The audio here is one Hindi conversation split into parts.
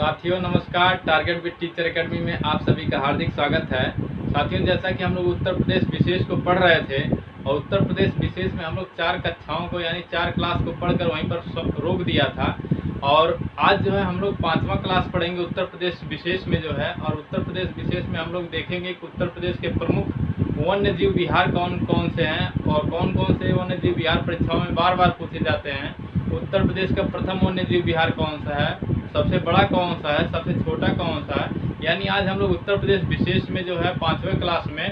साथियों नमस्कार। टारगेट विद टीचर एकेडमी में आप सभी का हार्दिक स्वागत है। साथियों, जैसा कि हम लोग उत्तर प्रदेश विशेष को पढ़ रहे थे और उत्तर प्रदेश विशेष में हम लोग 4 कक्षाओं को यानी 4 क्लास को पढ़कर वहीं पर रोक दिया था और आज जो है हम लोग 5वां क्लास पढ़ेंगे उत्तर प्रदेश विशेष में जो है। और उत्तर प्रदेश विशेष में हम लोग देखेंगे कि उत्तर प्रदेश के प्रमुख वन्य जीव विहार कौन कौन से हैं और कौन कौन से वन्य जीव विहार परीक्षाओं में बार बार पूछे जाते हैं। उत्तर प्रदेश का प्रथम वन्य जीव विहार कौन सा है, सबसे बड़ा कौन सा है, सबसे छोटा कौन सा है। यानी आज हम लोग उत्तर प्रदेश विशेष में जो है 5वें क्लास में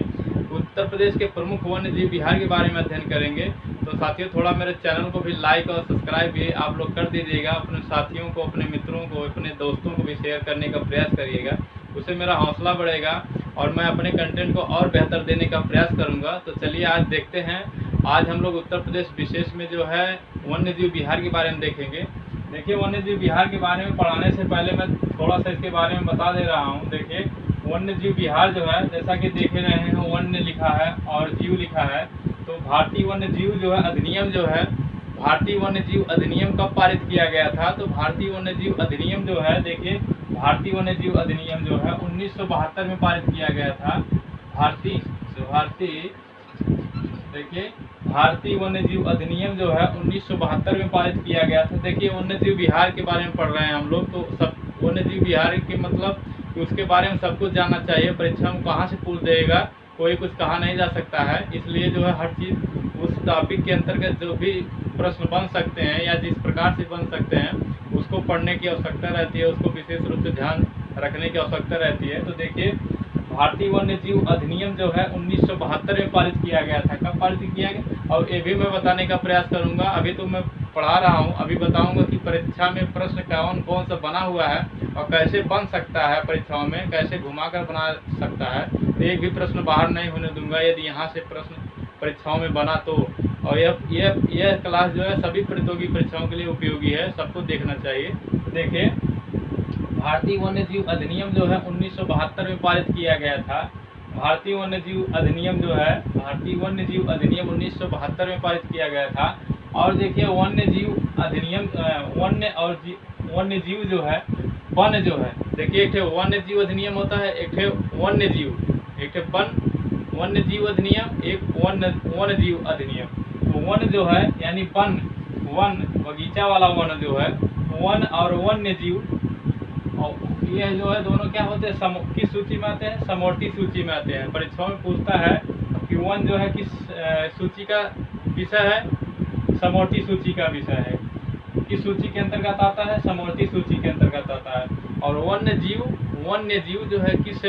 उत्तर प्रदेश के प्रमुख वन्य जीव विहार के बारे में अध्ययन करेंगे। तो साथियों, थोड़ा मेरे चैनल को भी लाइक और सब्सक्राइब भी आप लोग कर दीजिएगा। अपने साथियों को, अपने मित्रों को, अपने दोस्तों को भी शेयर करने का प्रयास करिएगा, उससे मेरा हौसला बढ़ेगा और मैं अपने कंटेंट को और बेहतर देने का प्रयास करूँगा। तो चलिए आज देखते हैं। आज हम लोग उत्तर प्रदेश विशेष में जो है वन्य जीव विहार के बारे में देखेंगे। देखिए, वन्य जीव विहार के बारे में पढ़ाने से पहले मैं थोड़ा सा इसके बारे में बता दे रहा हूँ। देखिए, वन्य जीव विहार जो है, जैसा कि देख रहे हैं, वन्य लिखा है और जीव लिखा है। तो भारतीय वन्य जीव जो है अधिनियम जो है, भारतीय वन्य जीव अधिनियम कब पारित किया गया था? तो भारतीय वन्य जीव अधिनियम जो है, देखिए, भारतीय वन्य जीव अधिनियम जो है 1972 में पारित किया गया था। देखिए, भारतीय वन्य जीव अधिनियम जो है 1972 में पारित किया गया था। देखिए, वन्य जीव विहार के बारे में पढ़ रहे हैं हम लोग, तो सब वन्य जीव विहार के मतलब कि उसके बारे में सब कुछ जानना चाहिए। परीक्षा में कहाँ से पूछ देगा, कोई कुछ कहा नहीं जा सकता है। इसलिए जो है हर चीज़ उस टॉपिक के अंतर्गत जो भी प्रश्न बन सकते हैं या जिस प्रकार से बन सकते हैं उसको पढ़ने की आवश्यकता रहती है, उसको विशेष रूप से ध्यान रखने की आवश्यकता रहती है। तो देखिए, भारतीय वन्य जीव अधिनियम जो है 1972 में पारित किया गया था। कब पारित किया गया, और ये भी मैं बताने का प्रयास करूंगा। अभी तो मैं पढ़ा रहा हूं, अभी बताऊंगा कि परीक्षा में प्रश्न कौन कौन सा बना हुआ है और कैसे बन सकता है, परीक्षाओं में कैसे घुमाकर बना सकता है। तो एक भी प्रश्न बाहर नहीं होने दूंगा यदि यहाँ से प्रश्न परीक्षाओं में बना तो। और यह क्लास जो है सभी प्रतियोगी परीक्षाओं के लिए उपयोगी है, सबको देखना चाहिए। देखिए, भारतीय वन्य जीव अधिनियम जो है 1972 में पारित किया गया था। भारतीय वन्य जीव अधिनियम जो है, भारतीय वन्य जीव अधिनियम 1972 में पारित किया गया था। और देखिए, वन्य जीव अधिनियम वन्य जीव जो है, वन जो है, देखिए, एक वन्य जीव अधिनियम होता है, एक वन्य जीव, एक वन्य जीव अधिनियम, एक वन्य जीव अधिनियम। तो वन जो है यानी वन बगीचा वाला वन जो है, वन और वन्य जीव, और ये जो है दोनों क्या होते हैं, किस सूची में आते हैं? समवर्ती सूची में आते हैं। परीक्षाओं में पूछता है कि वन जो है किस सूची का विषय है? समवर्ती सूची का विषय है। किस सूची के अंतर्गत आता है? समवर्ती सूची के अंतर्गत आता है। और वन्य जीव जो है किस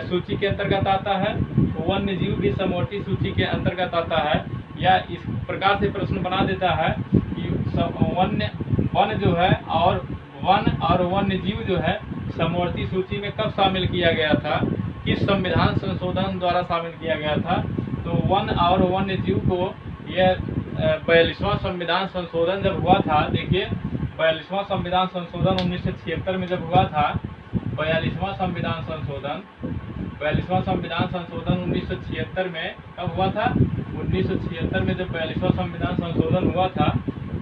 सूची के अंतर्गत आता है? वन्य जीव भी समवर्ती सूची के अंतर्गत आता है। या इस प्रकार से प्रश्न बना देता है कि वन जो है और वन और वन्य जीव जो है समवर्ती सूची में कब शामिल किया गया था, किस संविधान संशोधन द्वारा शामिल किया गया था? तो वन और वन्य जीव को यह 42वां संविधान संशोधन जब हुआ था, देखिए 42वां संविधान संशोधन 1976 में जब हुआ था, 42वां संविधान संशोधन 1976 में कब हुआ था? 1976 में जब 42वां संविधान संशोधन हुआ था,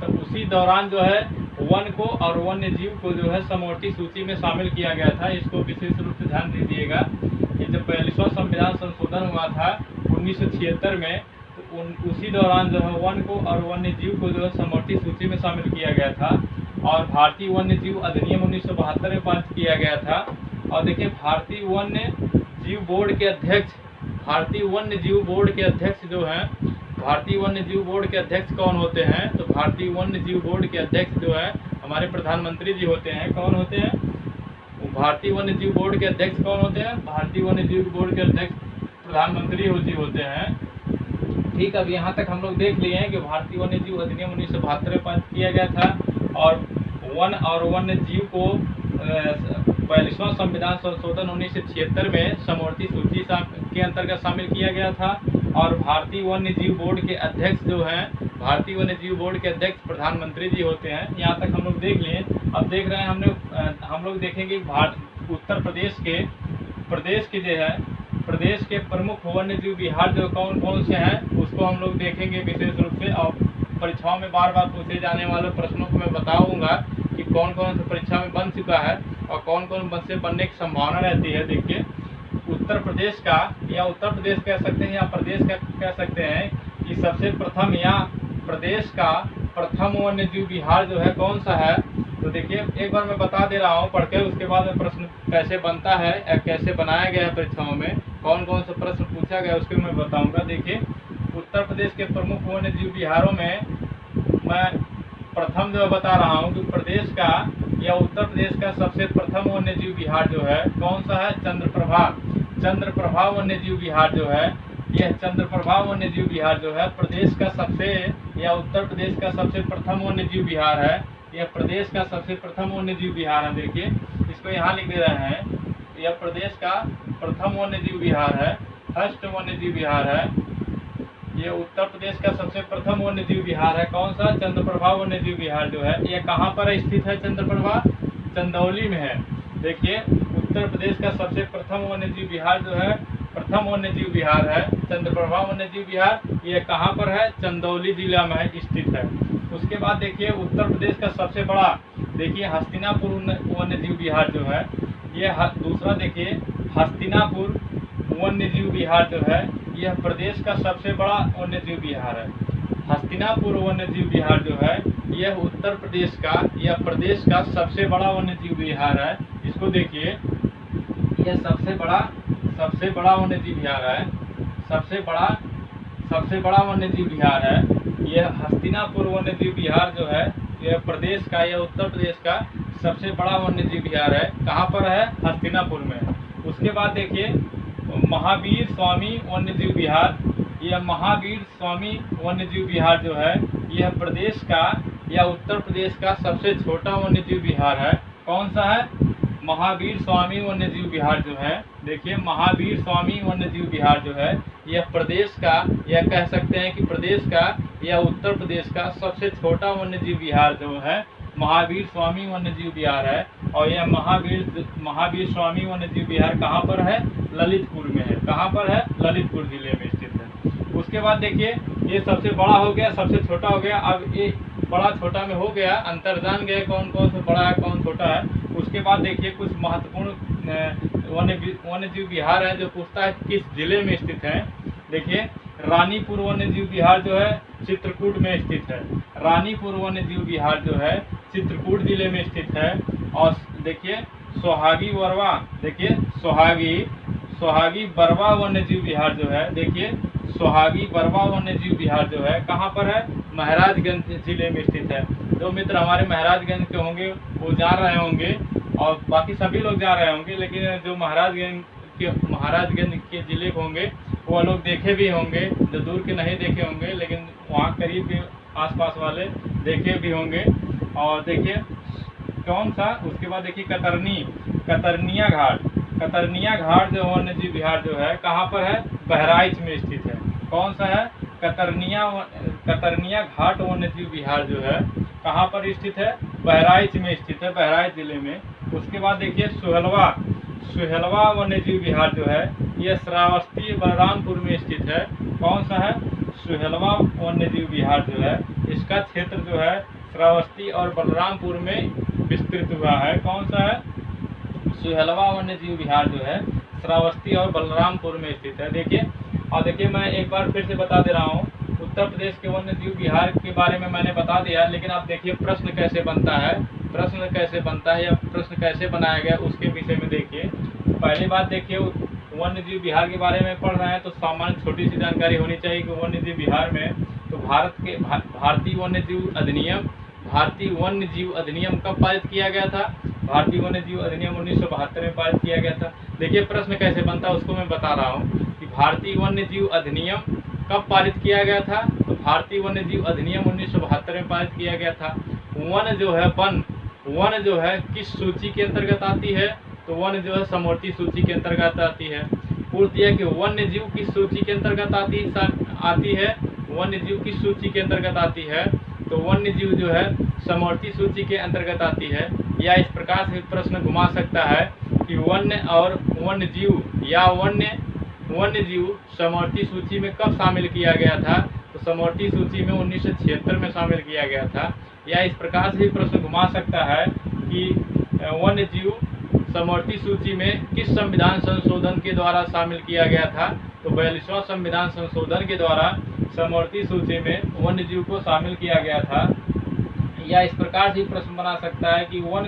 तो उसी दौरान जो है वन को और वन्य जीव को जो है समवर्ती सूची में शामिल किया गया था। इसको विशेष रूप से ध्यान दीजिएगा कि जब 42वां संविधान संशोधन हुआ था 1976 में, तो उसी दौरान जो है वन को और वन्य जीव को जो है समवर्ती सूची में शामिल किया गया था। और भारतीय वन्य जीव अधिनियम 1972 में पारित किया गया था। और देखिए, भारतीय वन्य जीव बोर्ड के अध्यक्ष जो हैं, भारतीय वन्य जीव बोर्ड के अध्यक्ष कौन होते हैं? तो भारतीय वन्य जीव बोर्ड के अध्यक्ष जो है हमारे प्रधानमंत्री जी होते हैं। कौन होते हैं? भारतीय वन्य जीव बोर्ड के अध्यक्ष कौन होते हैं? भारतीय वन्य जीव बोर्ड के अध्यक्ष प्रधानमंत्री जी होते हैं। ठीक, अब यहाँ तक हम लोग देख लिए हैं कि भारतीय वन्य जीव अधिनियम 1972 में पारित किया गया था और वन और वन्य जीव को 42वां संविधान संशोधन 1976 में समवर्ती सूची के अंतर्गत शामिल किया गया था। और भारतीय वन्य जीव बोर्ड के अध्यक्ष जो हैं, भारतीय वन्य जीव बोर्ड के अध्यक्ष प्रधानमंत्री जी होते हैं। यहाँ तक हम लोग देख लिए। अब देख रहे हैं हम लोग देखेंगे उत्तर प्रदेश के प्रमुख वन्य जीव विहार जो कौन कौन से हैं, उसको हम लोग देखेंगे विशेष रूप से। और परीक्षाओं में बार बार पूछे जाने वाले प्रश्नों को मैं बताऊंगा कि कौन कौन सा परीक्षा में बन चुका है और कौन कौन से बनने की संभावना रहती है। देखिए उत्तर प्रदेश का, या उत्तर प्रदेश कह सकते हैं या प्रदेश का कह सकते हैं कि सबसे प्रथम या प्रदेश का प्रथम वन्य जीव विहार जो है कौन सा है। तो देखिए एक बार मैं बता दे रहा हूँ पढ़कर, उसके बाद में प्रश्न कैसे बनता है या कैसे बनाया गया है, परीक्षाओं में कौन कौन से प्रश्न पूछा गया उसके मैं बताऊंगा। देखिए उत्तर प्रदेश के प्रमुख वन्य जीव विहारों में मैं प्रथम जो बता रहा हूँ कि प्रदेश का या उत्तर प्रदेश का सबसे प्रथम वन्य जीव विहार जो है कौन सा है, चंद्रप्रभा। चंद्रप्रभा वन्य जीव विहार जो है, यह चंद्रप्रभा वन्य जीव विहार जो है प्रदेश का सबसे, या उत्तर प्रदेश का सबसे प्रथम वन्य जीव विहार है। यह प्रदेश का सबसे प्रथम वन्य जीव विहार है। देखिए इसको यहाँ लिख दे रहे हैं, यह प्रदेश का प्रथम वन्य जीव विहार है, फर्स्ट वन्य जीव विहार है। ये उत्तर प्रदेश का सबसे प्रथम वन्य जीव विहार है कौन सा, चंद्रप्रभा वन्य जीव विहार जो है। ये कहाँ पर स्थित है चंद्रप्रभा, चंदौली में है। देखिए उत्तर प्रदेश का सबसे प्रथम वन्य जीव विहार जो है, प्रथम वन्य जीव विहार है चंद्रप्रभा वन्य जीव विहार। ये कहाँ पर है, चंदौली जिला में स्थित है। उसके बाद देखिए उत्तर प्रदेश का सबसे बड़ा, देखिए हस्तिनापुर वन्य जीव विहार जो है, ये दूसरा देखिए हस्तिनापुर वन्य जीव विहार जो है, यह प्रदेश का सबसे बड़ा वन्य जीव विहार है। हस्तिनापुर वन्य जीव विहार जो है यह उत्तर प्रदेश का, यह प्रदेश का सबसे बड़ा वन्य जीव विहार है। इसको देखिए यह सबसे बड़ा वन्य जीव विहार है, सबसे बड़ा वन्य जीव विहार है। यह हस्तिनापुर वन्य जीव विहार जो है यह प्रदेश का, यह उत्तर प्रदेश का सबसे बड़ा वन्य जीव विहार है। कहाँ पर है, हस्तिनापुर में। उसके बाद देखिए महावीर स्वामी वन्य जीव विहार, यह महावीर स्वामी वन्य जीव विहार जो है यह प्रदेश का या उत्तर प्रदेश का सबसे छोटा वन्य जीव विहार है। कौन सा है, महावीर स्वामी वन्य जीव विहार जो है। देखिए महावीर स्वामी वन्य जीव विहार जो है यह प्रदेश का, या कह सकते हैं कि प्रदेश का या उत्तर प्रदेश का सबसे छोटा वन्य जीव विहार जो है महावीर स्वामी वन्य जीव विहार है। और यह महावीर स्वामी वन्य जीव विहार कहाँ पर है, ललितपुर में है। कहाँ पर है, ललितपुर जिले में स्थित है। उसके बाद देखिए ये सबसे बड़ा हो गया, सबसे छोटा हो गया। अब ये बड़ा छोटा में हो गया, अंतर जान गए कौन कौन से बड़ा है कौन छोटा है। उसके बाद देखिए कुछ महत्वपूर्ण वन्य जीव विहार है जो पूछता है किस जिले में स्थित है। देखिए रानीपुर वन्य जीव विहार जो है चित्रकूट में स्थित है। रानीपुर वन्य जीव विहार जो है चित्रकूट जिले में स्थित है। और देखिए सोहागी बरवा, देखिए सोहागी बरवा वन्य जीव विहार जो है, देखिए सोहागी बरवा वन्य जीव विहार जो है कहाँ पर है, महाराजगंज जिले में स्थित है। जो मित्र हमारे महाराजगंज के होंगे वो जा रहे होंगे और बाकी सभी लोग जा रहे होंगे, लेकिन जो महाराजगंज के जिले के होंगे वो लोग देखे भी होंगे, जो दूर के नहीं देखे होंगे लेकिन वहाँ करीब के आसपास वाले देखे भी होंगे। और देखिए कौन सा, उसके बाद देखिए कतरनिया घाट जो वन्य जीव विहार जो है कहाँ पर है, बहराइच में स्थित है। कौन सा है, कतरनिया घाट वन्य जीव विहार जो है कहाँ पर स्थित है, बहराइच में स्थित है, बहराइच जिले में। उसके बाद देखिए सुहेलवा वन्य जीव विहार जो है यह श्रावस्ती बलरामपुर में स्थित है। कौन सा है, सुहेलवा वन्य जीव विहार जो है इसका क्षेत्र जो है श्रावस्ती और बलरामपुर में विस्तृत हुआ है। कौन सा है, सुहेलवा वन्य जीव विहार जो है श्रावस्ती और बलरामपुर में स्थित है। देखिए और देखिए मैं एक बार फिर से बता दे रहा हूँ, उत्तर प्रदेश के वन्य जीव विहार के बारे में मैंने बता दिया, लेकिन आप देखिए प्रश्न कैसे बनता है या प्रश्न कैसे बनाया गया उसके विषय में देखिए। पहली बात देखिए वन्य जीव विहार के बारे में पढ़ रहे हैं तो सामान्य छोटी सी जानकारी होनी चाहिए कि वन्य जीव विहार में तो भारतीय वन्य जीव अधिनियम कब पारित किया गया था, भारतीय वन्य जीव अधिनियम 1972 में पारित किया गया था। देखिए प्रश्न कैसे बनता है उसको मैं बता रहा हूँ कि भारतीय वन्य जीव अधिनियम कब पारित किया गया था, तो भारतीय वन्य जीव अधिनियम 1972 में पारित किया गया था। वन जो है किस सूची के अंतर्गत आती है, तो वन जो है समवर्ती सूची के अंतर्गत आती है। पूर्ति है कि वन्य जीव किस सूची के अंतर्गत आती है, वन्य जीव किस सूची के अंतर्गत आती है, तो वन्य जीव जो है समवर्ती सूची के अंतर्गत आती है। या इस प्रकार से प्रश्न घुमा सकता है कि वन्य जीव समवर्ती सूची में कब शामिल किया गया था, तो समवर्ती सूची में 1976 में शामिल किया गया था। या इस प्रकार से प्रश्न घुमा सकता है कि वन्य जीव समवर्ती सूची में किस संविधान संशोधन के द्वारा शामिल किया गया था? तो 42वां संविधान संशोधन के द्वारा समवर्ती सूची में वन्य जीव को शामिल किया गया था। या इस प्रकार से प्रश्न बना सकता है कि वन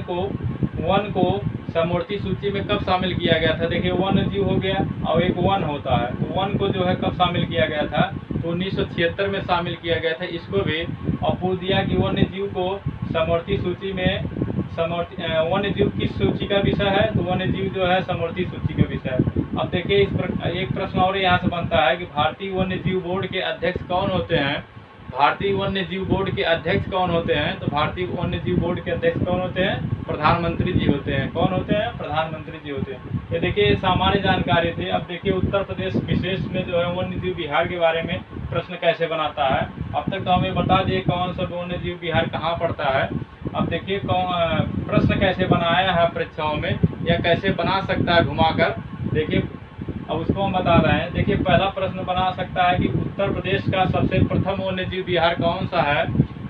को समवर्ती सूची में कब शामिल किया गया था? देखिए वन्य जीव हो गया और एक वन होता है, तो वन को जो है कब शामिल किया गया था? तो 1976 में शामिल किया गया था। इसको भी और पूछ दिया कि वन्य जीव को समवर्ती सूची में वन्य जीव किस सूची का विषय है? तो वन्य जीव जो है समवर्ती सूची का विषय है। अब देखिए एक प्रश्न और यहाँ से बनता है कि भारतीय वन्य जीव बोर्ड के अध्यक्ष कौन होते हैं? भारतीय वन्य जीव बोर्ड के अध्यक्ष कौन होते हैं? तो भारतीय वन्य जीव बोर्ड के अध्यक्ष कौन होते हैं? प्रधानमंत्री जी होते हैं। कौन होते हैं? प्रधानमंत्री जी होते हैं। ये देखिए सामान्य जानकारी थी। अब देखिए उत्तर प्रदेश विशेष में जो है वन्य जीव विहार के बारे में प्रश्न कैसे बनाता है। अब तक तो हमें बता दिए कौन सा वन्य जीव विहार कहाँ पड़ता है। अब देखिए प्रश्न कैसे बनाया है परीक्षाओं में या कैसे बना सकता है घुमाकर। देखिए अब उसको हम बता रहे हैं। देखिए पहला प्रश्न बना सकता है कि उत्तर प्रदेश का सबसे प्रथम वन्य जीव विहार कौन सा है?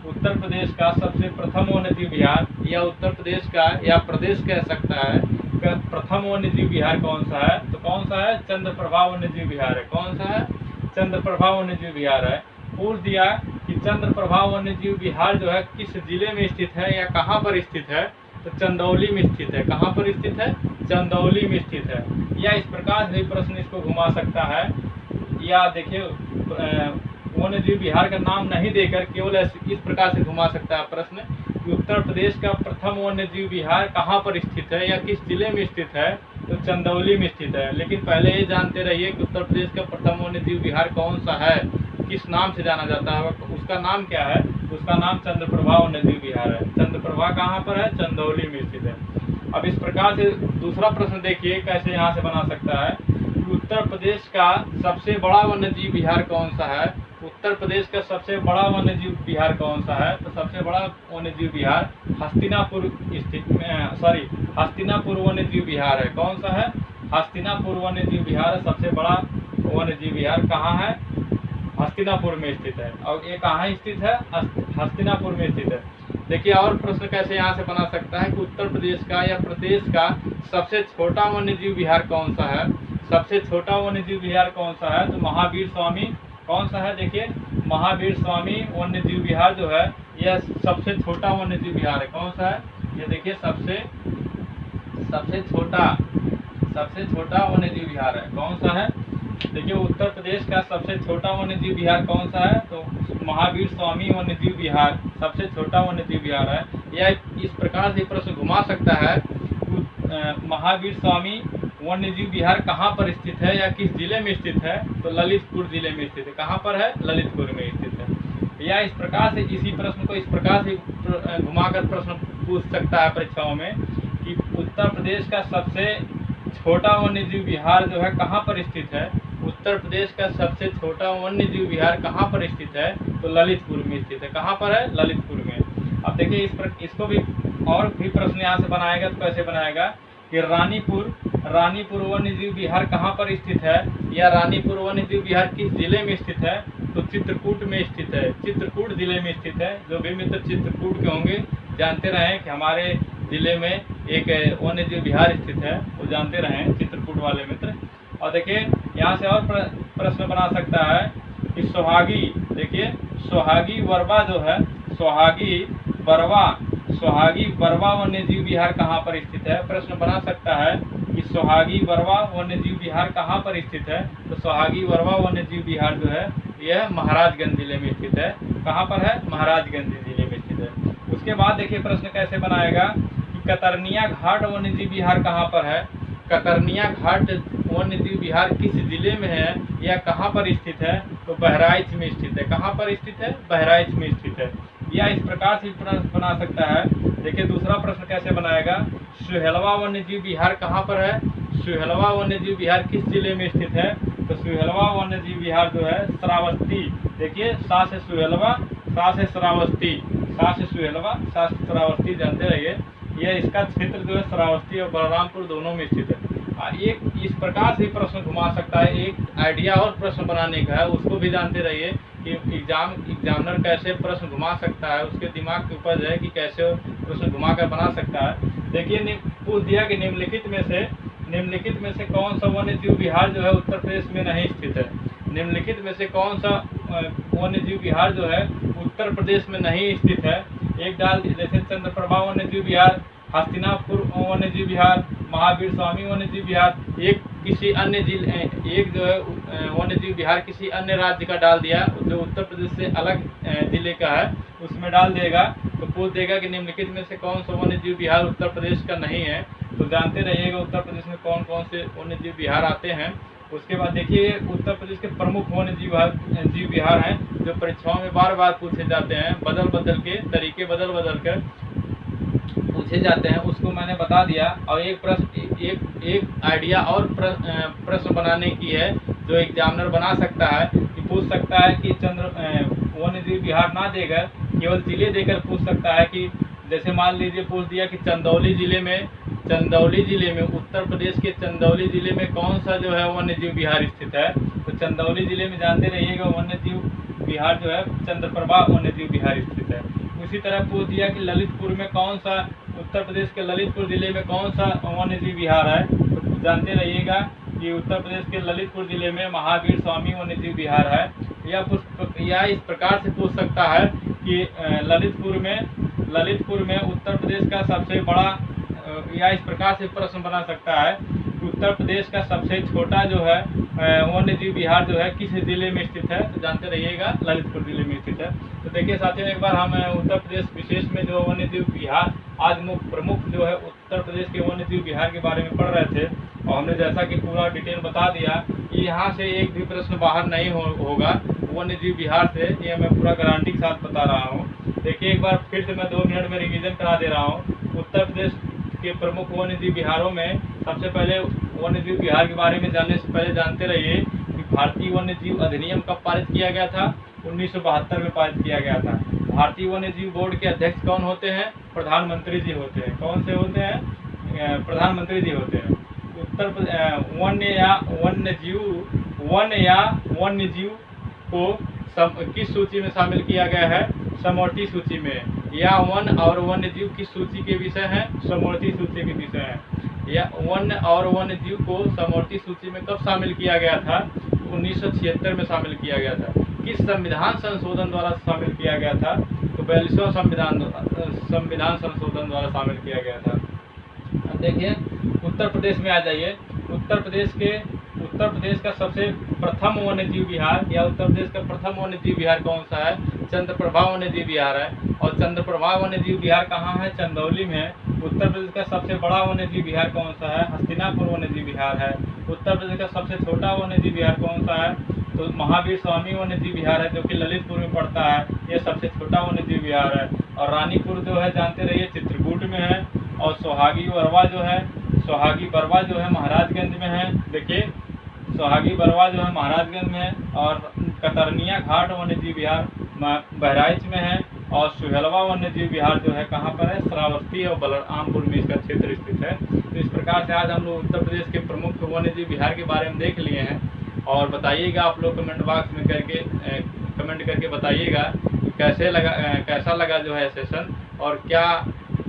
उत्तर प्रदेश का सबसे प्रथम वन्य जीव विहार या उत्तर प्रदेश का या प्रदेश कह सकता है प्रथम वन्य जीव विहार कौन सा है? तो कौन सा है? चंद्रप्रभा वन्य जीव विहार है। कौन सा है? चंद्रप्रभा वन्य जीव विहार है। पूछ दिया कि चंद्रप्रभा वन्य जीव विहार जो है किस जिले में स्थित है या कहाँ पर स्थित है? तो चंदौली में स्थित है। कहाँ पर स्थित है? चंदौली में स्थित है। या इस प्रकार से प्रश्न इसको घुमा सकता है। या देखिए वन्य जीव विहार का नाम नहीं देकर केवल इस प्रकार से घुमा सकता है प्रश्न कि उत्तर प्रदेश का प्रथम वन्य जीव विहार कहाँ पर स्थित है या किस जिले में स्थित है? तो चंदौली में स्थित है। लेकिन पहले ये जानते रहिए कि उत्तर प्रदेश का प्रथम वन्य जीव विहार कौन सा है, किस नाम से जाना जाता है, उसका नाम क्या है? उसका नाम चंद्रप्रभा वन्य जीव विहार है। चंद्रप्रभा कहाँ पर है? चंदौली में स्थित है। अब इस प्रकार से दूसरा प्रश्न देखिए कैसे यहाँ से बना सकता है। उत्तर प्रदेश का सबसे बड़ा वन्य जीव विहार कौन सा है? उत्तर प्रदेश का सबसे बड़ा वन्य जीव विहार कौन सा है? तो सबसे बड़ा वन्य जीव विहार हस्तिनापुर वन्य जीव विहार है। कौन सा है? हस्तिनापुर वन्य जीव विहार सबसे बड़ा वन्य जीव विहार। कहाँ है? हस्तिनापुर में स्थित है। और ये कहाँ स्थित है? हस्तिनापुर में स्थित है। देखिए और प्रश्न कैसे यहाँ से बना सकता है कि उत्तर प्रदेश का या प्रदेश का सबसे छोटा वन्य जीव विहार कौन सा है? सबसे छोटा वन्य जीव विहार कौन सा है? तो महावीर स्वामी कौन सा है? देखिए महावीर स्वामी वन्य जीव विहार जो है यह सबसे छोटा वन्य जीव विहार है। कौन सा है? ये देखिए सबसे छोटा वन्य जीव विहार है। कौन सा है? देखिए उत्तर प्रदेश का सबसे छोटा वन्य जीव विहार कौन सा है? तो महावीर स्वामी वन्य जीव विहार सबसे छोटा वन्य जीव विहार है। या इस प्रकार से प्रश्न घुमा सकता है महावीर स्वामी वन्य जीव विहार कहाँ पर स्थित है या किस जिले में स्थित है? तो ललितपुर जिले में स्थित है। कहाँ पर है? ललितपुर में स्थित है। या इस प्रकार से इसी प्रश्न को इस प्रकार से घुमाकर प्रश्न पूछ सकता है परीक्षाओं में कि उत्तर प्रदेश का सबसे छोटा वन्य जीव विहार जो है कहाँ पर स्थित है? उत्तर प्रदेश का सबसे छोटा वन्य जीव विहार कहाँ पर स्थित है? तो ललितपुर में स्थित है। कहाँ पर है? ललितपुर में। अब देखिए इसको भी और भी प्रश्न यहाँ से बनाएगा तो कैसे बनाएगा कि रानीपुर वन्य जीव विहार कहाँ पर स्थित है या रानीपुर वन्य जीव विहार किस जिले में स्थित है? तो चित्रकूट में स्थित है। चित्रकूट जिले में स्थित है। जो भी मित्र चित्रकूट के होंगे जानते रहें कि हमारे जिले में एक वन्य जीव विहार स्थित है, वो जानते रहें चित्रकूट वाले मित्र। और देखिए यहाँ से और प्रश्न बना सकता है कि सोहागी, देखिए सोहागी बरवा जो है सोहागी बरवा वन्य जीव विहार कहाँ पर स्थित है? प्रश्न बना सकता है कि सोहागी बरवा वन्य जीव विहार कहाँ पर स्थित है? तो सोहागी बरवा वन्य जीव विहार जो है यह महाराजगंज जिले में स्थित है। कहाँ पर है? महाराजगंज जिले में स्थित है। उसके बाद देखिए प्रश्न कैसे बनाएगा कि कतरनिया घाट वन्य जीव विहार कहाँ पर है? कतरनिया घाट वन्य जीव विहार किस जिले में है या कहाँ पर स्थित है? तो बहराइच में स्थित है। कहाँ पर स्थित है? बहराइच में स्थित है। या इस प्रकार से प्रश्न बना सकता है। देखिए दूसरा प्रश्न कैसे बनाएगा, सुहेलवा वन्य जीव विहार कहाँ पर है? सुहेलवा वन्य जीव विहार किस जिले में स्थित है? तो सुहेलवा वन्य जीव विहार जो है श्रावस्ती, देखिए सा से सुहेलवा, सा से श्रावस्ती, सा से सुहेलवा, सा से श्रावस्ती जानते रहिए। यह इसका क्षेत्र जो है श्रावस्ती और बलरामपुर दोनों में स्थित है। एक इस प्रकार से प्रश्न घुमा सकता है। एक आइडिया और प्रश्न बनाने का है, उसको भी जानते रहिए कि एग्जामिनर कैसे प्रश्न घुमा सकता है, उसके दिमाग के ऊपर है कि कैसे प्रश्न घुमा कर बना सकता है। देखिए पूछ दिया कि निम्नलिखित में से कौन सा वन्य जीव विहार जो है उत्तर प्रदेश में नहीं स्थित है। निम्नलिखित में से कौन सा वन्य जीव विहार जो है उत्तर प्रदेश में नहीं स्थित है। एक डाल जैसे चंद्रप्रभा वन्य जीव विहार, हस्तिनापुर वन्य जीव विहार, महावीर स्वामी वन्य जीव विहार। एक किसी अन्य एक जो है वन्य जीव विहार किसी अन्य राज्य का डाल दिया जो उत्तर प्रदेश से अलग जिले का है, उसमें डाल देगा तो पूछ देगा कि निम्नलिखित में से कौन सा वन्य जीव विहार उत्तर प्रदेश का नहीं है। तो जानते रहिएगा उत्तर प्रदेश में कौन कौन से वन्य जीव विहार आते हैं। उसके बाद देखिए उत्तर प्रदेश के प्रमुख वन्य जीव विहार हैं जो परीक्षाओं में बार बार पूछे जाते हैं, बदल के तरीके बदल कर पूछे जाते हैं, उसको मैंने बता दिया। और एक आइडिया और प्रश्न बनाने की है जो एग्जामिनर बना सकता है कि पूछ सकता है कि वन्य जीव विहार ना देकर केवल जिले देकर पूछ सकता है कि जैसे मान लीजिए पूछ दिया कि चंदौली जिले में उत्तर प्रदेश के चंदौली जिले में कौन सा जो है वन्य जीव विहार स्थित है। तो चंदौली जिले में जानते रहिएगा वन्य जीव विहार जो है चंद्रप्रभा वन्य जीव विहार स्थित है। उसी तरह पूछ दिया कि ललितपुर में कौन सा, उत्तर प्रदेश के ललितपुर जिले में कौन सा वन्य जीव विहार है। तो जानते रहिएगा कि उत्तर प्रदेश के ललितपुर जिले में महावीर स्वामी वन्य जीव विहार है। या इस प्रकार से पूछ सकता है कि ललितपुर में उत्तर प्रदेश का सबसे बड़ा, या इस प्रकार से प्रश्न बना सकता है कि उत्तर प्रदेश का सबसे छोटा जो है वन्य जीव विहार जो है किस जिले में स्थित है। तो जानते रहिएगा ललितपुर जिले में स्थित है। तो देखिए साथियों, एक बार हम उत्तर प्रदेश विशेष में जो वन्य जीव विहार आज प्रमुख जो है उत्तर प्रदेश के वन्य जीव विहार के बारे में पढ़ रहे थे और हमने जैसा कि पूरा डिटेल बता दिया, यहाँ से एक भी प्रश्न बाहर नहीं होगा वन्य जीव विहार से, ये मैं पूरा गारंटी के साथ बता रहा हूँ। देखिए एक बार फिर से मैं 2 मिनट में रिवीजन करा दे रहा हूँ। उत्तर प्रदेश के प्रमुख वन्य जीव विहारों में सबसे पहले वन्य जीव विहार के बारे में जानने से पहले जानते रहिए कि भारतीय वन्य जीव अधिनियम कब पारित किया गया था। 1972 में पारित किया गया था। भारतीय वन्य जीव बोर्ड के अध्यक्ष कौन होते हैं? प्रधानमंत्री जी होते हैं। कौन से होते हैं? प्रधानमंत्री जी होते हैं। उत्तर वन्य जीव को किस सूची में शामिल किया गया है? समवर्ती सूची में। या वन और वन्य जीव किस सूची के विषय हैं? समवर्ती सूची के विषय हैं। या वन और वन्य जीव को समवर्ती सूची में कब शामिल किया गया था? 1976 में शामिल किया गया था। किस संविधान संशोधन द्वारा शामिल किया गया था? तो 42वां संविधान संशोधन द्वारा शामिल किया गया था। अब देखिए उत्तर प्रदेश में आ जाइए। उत्तर प्रदेश का सबसे प्रथम वन्य जीव विहार या उत्तर प्रदेश का प्रथम वन्य जीव विहार कौन सा है? चंद्रप्रभा वन्य जीव विहार है। और चंद्रप्रभा वन्य जीव विहार कहाँ है? चंदौली में है। उत्तर प्रदेश का सबसे बड़ा वन्य जीव विहार कौन सा है? हस्तिनापुर वन्य जीव विहार है। उत्तर प्रदेश का सबसे छोटा वन्य जीव विहार कौन सा है? तो महावीर स्वामी वन्य जीव विहार है जो कि ललितपुर में पड़ता है। ये सबसे छोटा वन्य जीव विहार है। और रानीपुर जो है जानते रहिए चित्रकूट में है। और सोहागी बरवा जो है महाराजगंज में है। देखिए सोहागी बरवा जो है महाराजगंज में है। और कतरनिया घाट वन्य जीव विहार बहराइच में है। और सुहेलवा वन्य जीव विहार जो है कहाँ पर है? श्रावस्ती और बलरामपुर में इसका क्षेत्र स्थित है। तो इस प्रकार से आज हम लोग उत्तर प्रदेश के प्रमुख वन्य जीव विहार के बारे में देख लिए हैं। और बताइएगा आप लोग कमेंट बॉक्स में कमेंट करके बताइएगा कैसा लगा जो है सेशन, और क्या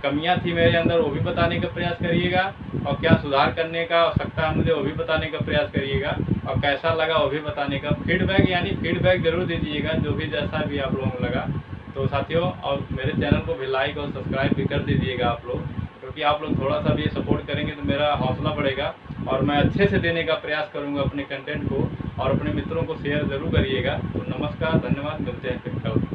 कमियां थी मेरे अंदर वो भी बताने का प्रयास करिएगा, और क्या सुधार करने का आवश्यकता है मुझे वो भी बताने का प्रयास करिएगा, और कैसा लगा वो भी बताने का फीडबैक जरूर दीजिएगा जो भी जैसा भी आप लोगों को लगा। तो साथियों, और मेरे चैनल को भी लाइक और सब्सक्राइब भी कर दीजिएगा आप लोग, क्योंकि आप लोग थोड़ा सा भी सपोर्ट करेंगे तो मेरा हौसला बढ़ेगा और मैं अच्छे से देने का प्रयास करूंगा अपने कंटेंट को, और अपने मित्रों को शेयर ज़रूर करिएगा। तो नमस्कार, धन्यवाद, मिलते हैं फिर कल।